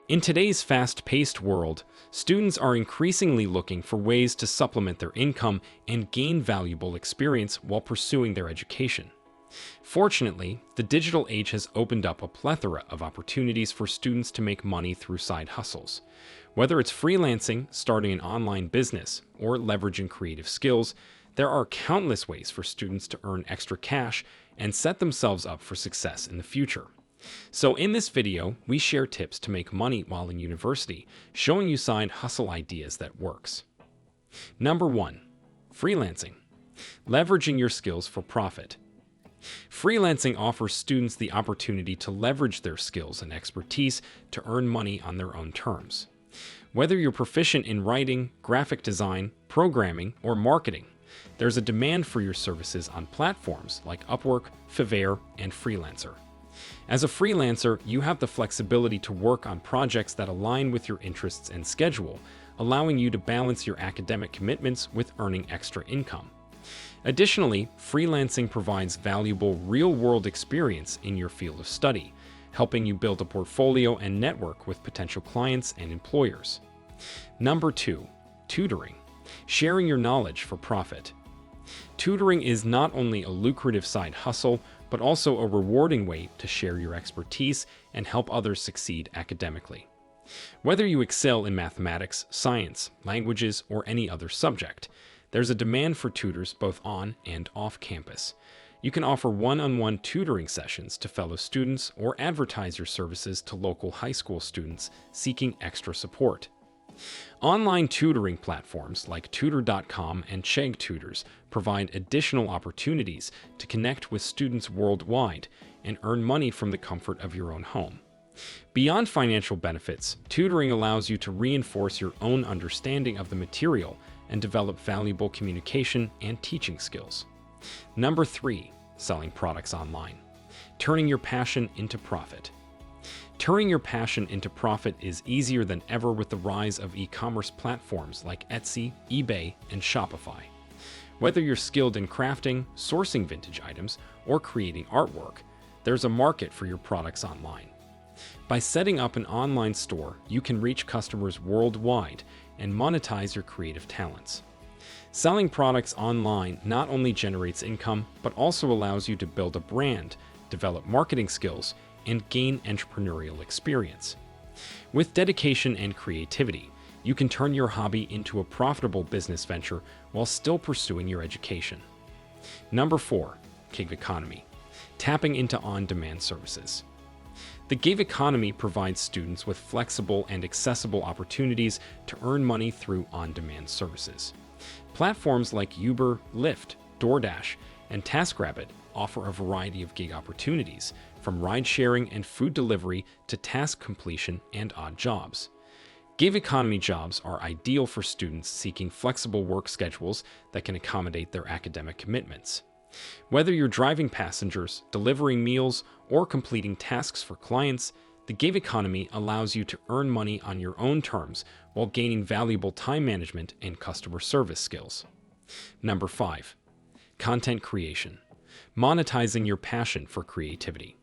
In today's fast-paced world, students are increasingly looking for ways to supplement their income and gain valuable experience while pursuing their education. Fortunately, the digital age has opened up a plethora of opportunities for students to make money through side hustles. Whether it's freelancing, starting an online business, or leveraging creative skills, there are countless ways for students to earn extra cash and set themselves up for success in the future. So in this video, we share tips to make money while in university, showing you side hustle ideas that works. Number 1. Freelancing. Leveraging your skills for profit. Freelancing offers students the opportunity to leverage their skills and expertise to earn money on their own terms. Whether you're proficient in writing, graphic design, programming, or marketing, there's a demand for your services on platforms like Upwork, Fiverr, and Freelancer. As a freelancer, you have the flexibility to work on projects that align with your interests and schedule, allowing you to balance your academic commitments with earning extra income. Additionally, freelancing provides valuable real-world experience in your field of study, helping you build a portfolio and network with potential clients and employers. Number 2. Tutoring. Sharing your knowledge for profit. Tutoring is not only a lucrative side hustle, but also a rewarding way to share your expertise and help others succeed academically. Whether you excel in mathematics, science, languages, or any other subject, there's a demand for tutors both on and off campus. You can offer one-on-one tutoring sessions to fellow students or advertise your services to local high school students seeking extra support. Online tutoring platforms like Tutor.com and Chegg Tutors provide additional opportunities to connect with students worldwide and earn money from the comfort of your own home. Beyond financial benefits, tutoring allows you to reinforce your own understanding of the material and develop valuable communication and teaching skills. Number 3. Selling products online. Turning your passion into profit. Turning your passion into profit is easier than ever with the rise of e-commerce platforms like Etsy, eBay, and Shopify. Whether you're skilled in crafting, sourcing vintage items, or creating artwork, there's a market for your products online. By setting up an online store, you can reach customers worldwide and monetize your creative talents. Selling products online not only generates income, but also allows you to build a brand, develop marketing skills, and gain entrepreneurial experience. With dedication and creativity, you can turn your hobby into a profitable business venture while still pursuing your education. Number 4. Gig economy. Tapping into on-demand services. The gig economy provides students with flexible and accessible opportunities to earn money through on-demand services. Platforms like Uber, Lyft, DoorDash, and TaskRabbit offer a variety of gig opportunities, from ride-sharing and food delivery to task completion and odd jobs. Gig economy jobs are ideal for students seeking flexible work schedules that can accommodate their academic commitments. Whether you're driving passengers, delivering meals, or completing tasks for clients, the gig economy allows you to earn money on your own terms while gaining valuable time management and customer service skills. Number 5. Content creation. Monetizing your passion for creativity.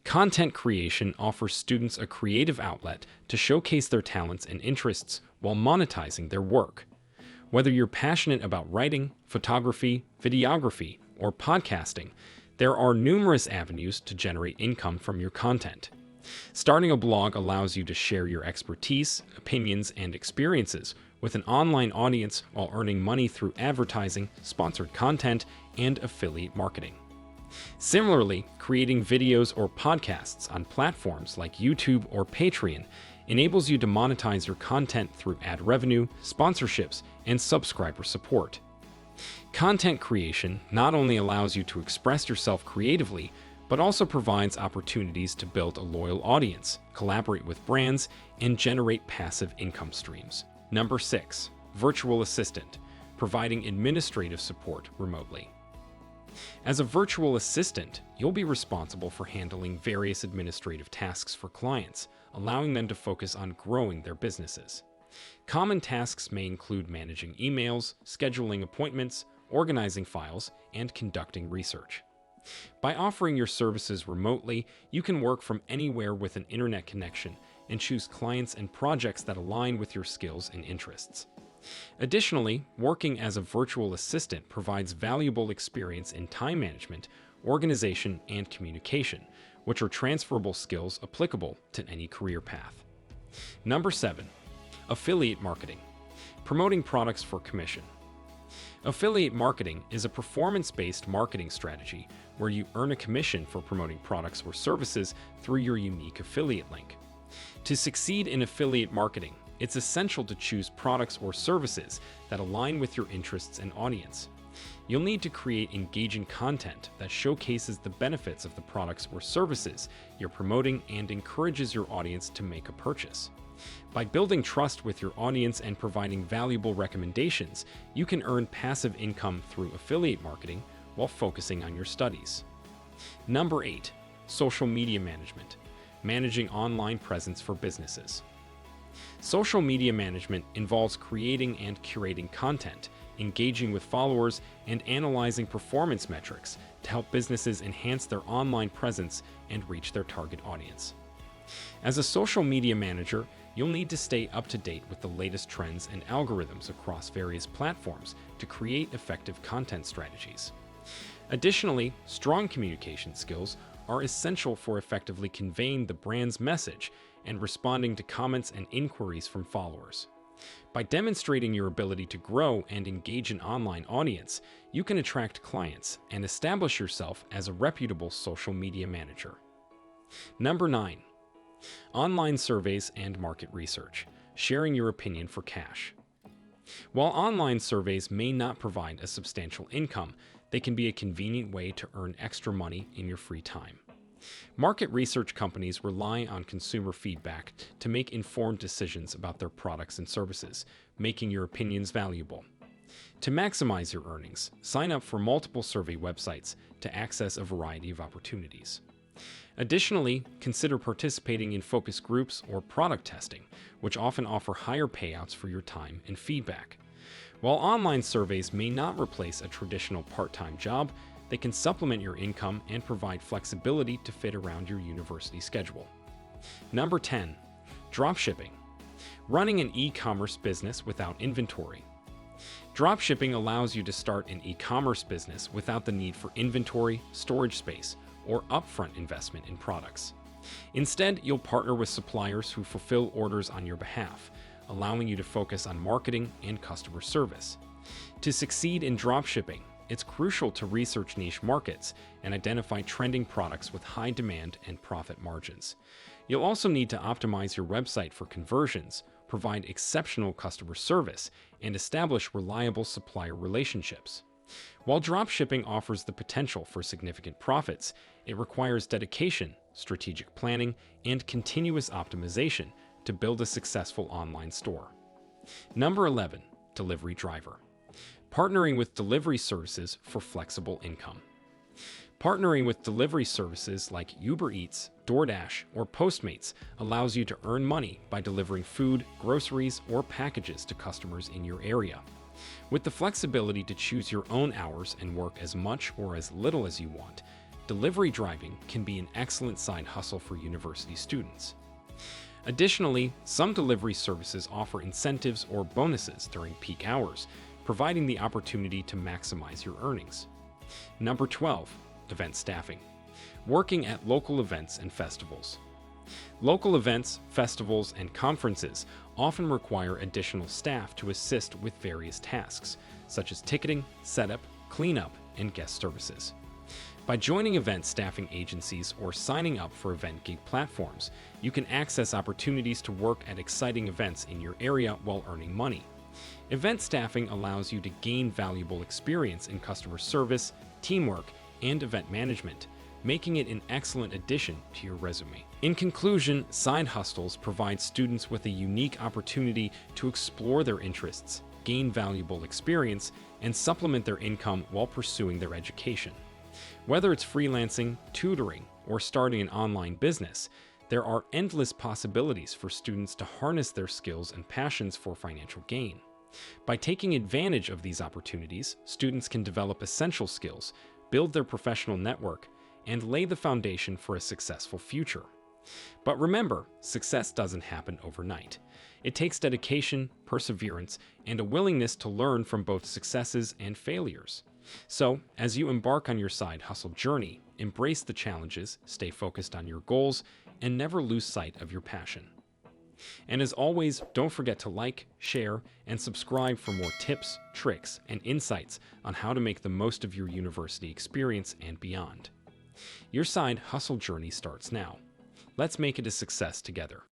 Content creation offers students a creative outlet to showcase their talents and interests while monetizing their work. Whether you're passionate about writing, photography, videography, or podcasting, there are numerous avenues to generate income from your content. Starting a blog allows you to share your expertise, opinions, and experiences with an online audience while earning money through advertising, sponsored content, and affiliate marketing. Similarly, creating videos or podcasts on platforms like YouTube or Patreon enables you to monetize your content through ad revenue, sponsorships, and subscriber support. Content creation not only allows you to express yourself creatively, but also provides opportunities to build a loyal audience, collaborate with brands, and generate passive income streams. Number 6. Virtual assistant, providing administrative support remotely. As a virtual assistant, you'll be responsible for handling various administrative tasks for clients, allowing them to focus on growing their businesses. Common tasks may include managing emails, scheduling appointments, organizing files, and conducting research. By offering your services remotely, you can work from anywhere with an internet connection and choose clients and projects that align with your skills and interests. Additionally, working as a virtual assistant provides valuable experience in time management, organization, and communication, which are transferable skills applicable to any career path. Number 7. Affiliate marketing. Promoting products for commission. Affiliate marketing is a performance-based marketing strategy where you earn a commission for promoting products or services through your unique affiliate link. To succeed in affiliate marketing, it's essential to choose products or services that align with your interests and audience. You'll need to create engaging content that showcases the benefits of the products or services you're promoting and encourages your audience to make a purchase. By building trust with your audience and providing valuable recommendations, you can earn passive income through affiliate marketing while focusing on your studies. Number 8. Social media management. Managing online presence for businesses. Social media management involves creating and curating content, engaging with followers, and analyzing performance metrics to help businesses enhance their online presence and reach their target audience. As a social media manager, you'll need to stay up to date with the latest trends and algorithms across various platforms to create effective content strategies. Additionally, strong communication skills are essential for effectively conveying the brand's message and responding to comments and inquiries from followers. By demonstrating your ability to grow and engage an online audience, you can attract clients and establish yourself as a reputable social media manager. Number 9. Online surveys and market research. Sharing your opinion for cash. While online surveys may not provide a substantial income, they can be a convenient way to earn extra money in your free time. Market research companies rely on consumer feedback to make informed decisions about their products and services, making your opinions valuable. To maximize your earnings, sign up for multiple survey websites to access a variety of opportunities. Additionally, consider participating in focus groups or product testing, which often offer higher payouts for your time and feedback. While online surveys may not replace a traditional part-time job, they can supplement your income and provide flexibility to fit around your university schedule. Number 10. Dropshipping. Running an e-commerce business without inventory. Dropshipping allows you to start an e-commerce business without the need for inventory, storage space, or upfront investment in products. Instead, you'll partner with suppliers who fulfill orders on your behalf, allowing you to focus on marketing and customer service. To succeed in dropshipping, it's crucial to research niche markets and identify trending products with high demand and profit margins. You'll also need to optimize your website for conversions, provide exceptional customer service, and establish reliable supplier relationships. While dropshipping offers the potential for significant profits, it requires dedication, strategic planning, and continuous optimization to build a successful online store. Number 11. Delivery driver. Partnering with delivery services for flexible income. Partnering with delivery services like Uber Eats, DoorDash, or Postmates allows you to earn money by delivering food, groceries, or packages to customers in your area. With the flexibility to choose your own hours and work as much or as little as you want, delivery driving can be an excellent side hustle for university students. Additionally, some delivery services offer incentives or bonuses during peak hours, providing the opportunity to maximize your earnings. Number 12. Event staffing. Working at local events and festivals. Local events, festivals, and conferences often require additional staff to assist with various tasks, such as ticketing, setup, cleanup, and guest services. By joining event staffing agencies or signing up for event gig platforms, you can access opportunities to work at exciting events in your area while earning money. Event staffing allows you to gain valuable experience in customer service, teamwork, and event management, making it an excellent addition to your resume. In conclusion, side hustles provide students with a unique opportunity to explore their interests, gain valuable experience, and supplement their income while pursuing their education. Whether it's freelancing, tutoring, or starting an online business, there are endless possibilities for students to harness their skills and passions for financial gain. By taking advantage of these opportunities, students can develop essential skills, build their professional network, and lay the foundation for a successful future. But remember, success doesn't happen overnight. It takes dedication, perseverance, and a willingness to learn from both successes and failures. So, as you embark on your side hustle journey, embrace the challenges, stay focused on your goals, and never lose sight of your passion. And as always, don't forget to like, share, and subscribe for more tips, tricks, and insights on how to make the most of your university experience and beyond. Your side hustle journey starts now. Let's make it a success together.